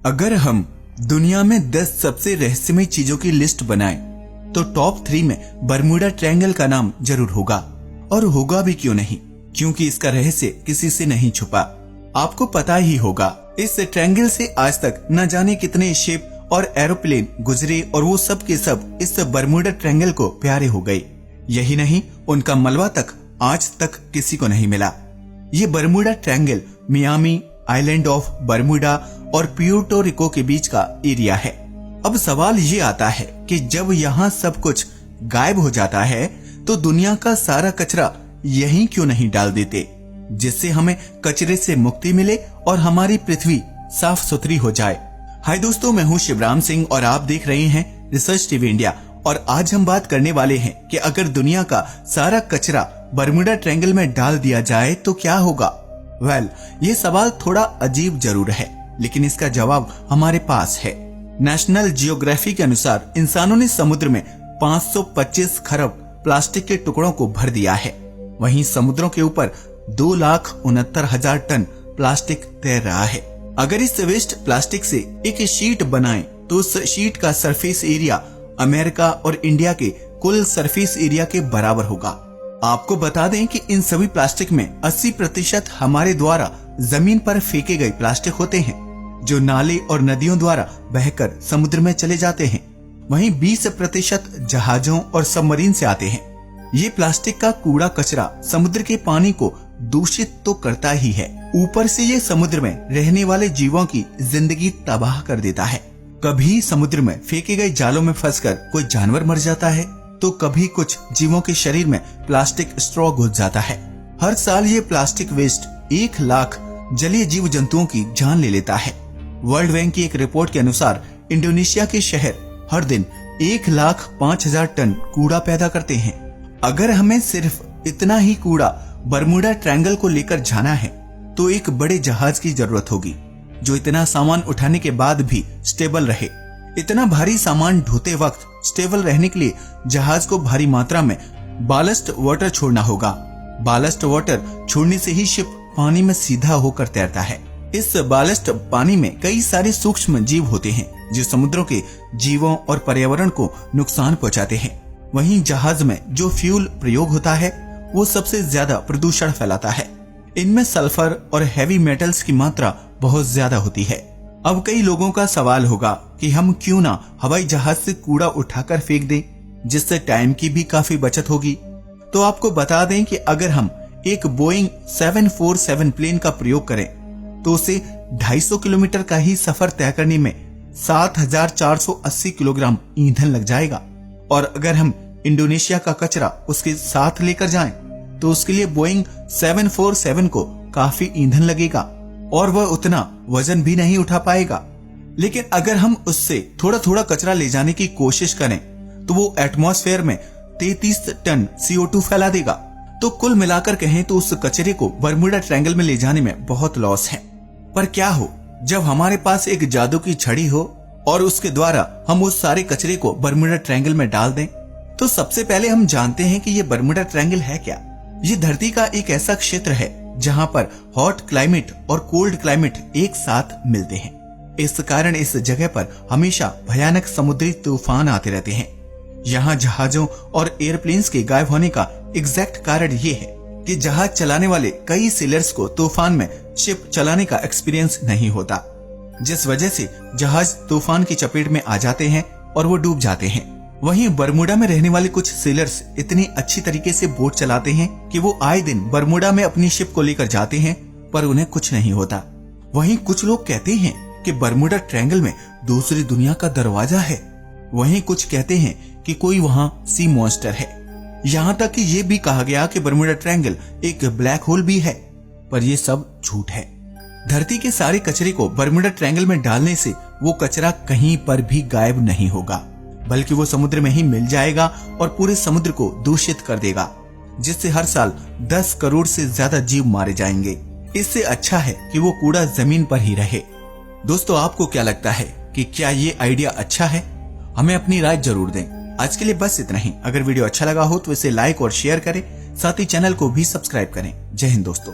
अगर हम दुनिया में 10 सबसे रहस्यमय चीजों की लिस्ट बनाएं, तो टॉप 3 में बरमूडा ट्रायंगल का नाम जरूर होगा। और होगा भी क्यों नहीं, क्योंकि इसका रहस्य किसी से नहीं छुपा। आपको पता ही होगा, इस ट्रायंगल से आज तक न जाने कितने शिप और एरोप्लेन गुजरे और वो सब के सब इस बरमूडा ट्रायंगल को प्यारे हो गए। यही नहीं, उनका मलबा तक आज तक किसी को नहीं मिला। ये Bermuda triangle Miami, island of Bermuda और प्यूर्टो रिको के बीच का एरिया है। अब सवाल ये आता है कि जब यहाँ सब कुछ गायब हो जाता है तो दुनिया का सारा कचरा यहीं क्यों नहीं डाल देते, जिससे हमें कचरे से मुक्ति मिले और हमारी पृथ्वी साफ सुथरी हो जाए। हाय दोस्तों, मैं हूँ शिवराम सिंह और आप देख रहे हैं रिसर्च टीवी इंडिया। और आज हम बात करने वाले हैं कि अगर दुनिया का सारा कचरा बरमूडा ट्रायंगल में डाल दिया जाए तो क्या होगा। ये सवाल थोड़ा अजीब जरूर है, लेकिन इसका जवाब हमारे पास है। नेशनल जियोग्राफी के अनुसार इंसानों ने समुद्र में 525 खरब प्लास्टिक के टुकड़ों को भर दिया है। वहीं समुद्रों के ऊपर 2,69,000 टन प्लास्टिक तैर रहा है। अगर इस वेस्ट प्लास्टिक से एक शीट बनाएं, तो उस शीट का सरफेस एरिया अमेरिका और इंडिया के कुल सरफेस एरिया के बराबर होगा। आपको बता दें कि इन सभी प्लास्टिक में 80% हमारे द्वारा जमीन पर फेंके गए प्लास्टिक होते हैं, जो नाले और नदियों द्वारा बहकर समुद्र में चले जाते हैं। वहीं 20% जहाजों और सबमरीन से आते हैं। ये प्लास्टिक का कूड़ा कचरा समुद्र के पानी को दूषित तो करता ही है, ऊपर से ये समुद्र में रहने वाले जीवों की जिंदगी तबाह कर देता है। कभी समुद्र में फेंके गए जालों में फंसकर कोई जानवर मर जाता है, तो कभी कुछ जीवों के शरीर में प्लास्टिक स्ट्रॉ घुस जाता है। हर साल ये प्लास्टिक वेस्ट 1 लाख जलीय जीव जंतुओं की जान ले लेता है। वर्ल्ड बैंक की एक रिपोर्ट के अनुसार इंडोनेशिया के शहर हर दिन 1,05,000 टन कूड़ा पैदा करते हैं। अगर हमें सिर्फ इतना ही कूड़ा बरमूडा ट्रायंगल को लेकर जाना है, तो एक बड़े जहाज की जरूरत होगी, जो इतना सामान उठाने के बाद भी स्टेबल रहे। इतना भारी सामान ढोते वक्त स्टेबल रहने के लिए जहाज को भारी मात्रा में बालस्ट वाटर छोड़ना होगा। बालस्ट वाटर छोड़ने से ही शिप पानी में सीधा होकर तैरता है। इस बालस्ट पानी में कई सारे सूक्ष्म जीव होते हैं, जो समुद्रों के जीवों और पर्यावरण को नुकसान पहुंचाते हैं। वहीं जहाज में जो फ्यूल प्रयोग होता है, वो सबसे ज्यादा प्रदूषण फैलाता है। इनमें सल्फर और हैवी मेटल्स की मात्रा बहुत ज्यादा होती है। अब कई लोगों का सवाल होगा कि हम क्यों ना हवाई जहाज से कूड़ा उठाकर फेंक दें, जिससे टाइम की भी काफी बचत होगी। तो आपको बता दें कि अगर हम एक बोइंग 747 प्लेन का प्रयोग करें, तो उसे 250 किलोमीटर का ही सफर तय करने में 7,480 किलोग्राम ईंधन लग जाएगा। और अगर हम इंडोनेशिया का कचरा उसके साथ लेकर जाएं, तो उसके लिए बोइंग 747 को काफी ईंधन लगेगा और वह उतना वजन भी नहीं उठा पाएगा। लेकिन अगर हम उससे थोड़ा थोड़ा कचरा ले जाने की कोशिश करें, तो वो एटमॉस्फेयर में 33 टन CO2 फैला देगा। तो कुल मिलाकर कहें तो उस कचरे को बरमूडा ट्रायंगल में ले जाने में बहुत लॉस है। पर क्या हो जब हमारे पास एक जादू की छड़ी हो और उसके द्वारा हम उस सारे कचरे को बरमूडा ट्रायंगल में डाल दें। तो सबसे पहले हम जानते हैं कि ये बरमूडा ट्रायंगल है क्या। ये धरती का एक ऐसा क्षेत्र है जहाँ पर हॉट क्लाइमेट और कोल्ड क्लाइमेट एक साथ मिलते हैं। इस कारण इस जगह पर हमेशा भयानक समुद्री तूफान आते रहते हैं। यहाँ जहाजों और एयरप्लेन्स के गायब होने का एग्जैक्ट कारण ये है कि जहाज चलाने वाले कई सेलर्स को तूफान में शिप चलाने का एक्सपीरियंस नहीं होता, जिस वजह से जहाज तूफान की चपेट में आ जाते हैं और वो डूब जाते हैं। वहीं बरमूडा में रहने वाले कुछ सेलर्स इतनी अच्छी तरीके से बोट चलाते हैं कि वो आए दिन बरमूडा में अपनी शिप को लेकर जाते हैं, पर उन्हें कुछ नहीं होता। वहीं कुछ लोग कहते हैं कि बरमूडा ट्रायंगल में दूसरी दुनिया का दरवाजा है। वहीं कुछ कहते हैं कि कोई वहाँ सी मॉन्स्टर है। यहाँ तक कि ये भी कहा गया कि बरमूडा ट्रायंगल एक ब्लैक होल भी है, पर ये सब झूठ है। धरती के सारे कचरे को बरमूडा ट्रायंगल में डालने से वो कचरा कहीं पर भी गायब नहीं होगा, बल्कि वो समुद्र में ही मिल जाएगा और पूरे समुद्र को दूषित कर देगा, जिससे हर साल 10 करोड़ से ज्यादा जीव मारे जाएंगे। इससे अच्छा है कि वो कूड़ा जमीन पर ही रहे। दोस्तों, आपको क्या लगता है कि क्या ये आइडिया अच्छा है? हमें अपनी राय जरूर दें। आज के लिए बस इतना ही। अगर वीडियो अच्छा लगा हो तो इसे लाइक और शेयर करें, साथ ही चैनल को भी सब्सक्राइब करें। जय हिंद दोस्तों।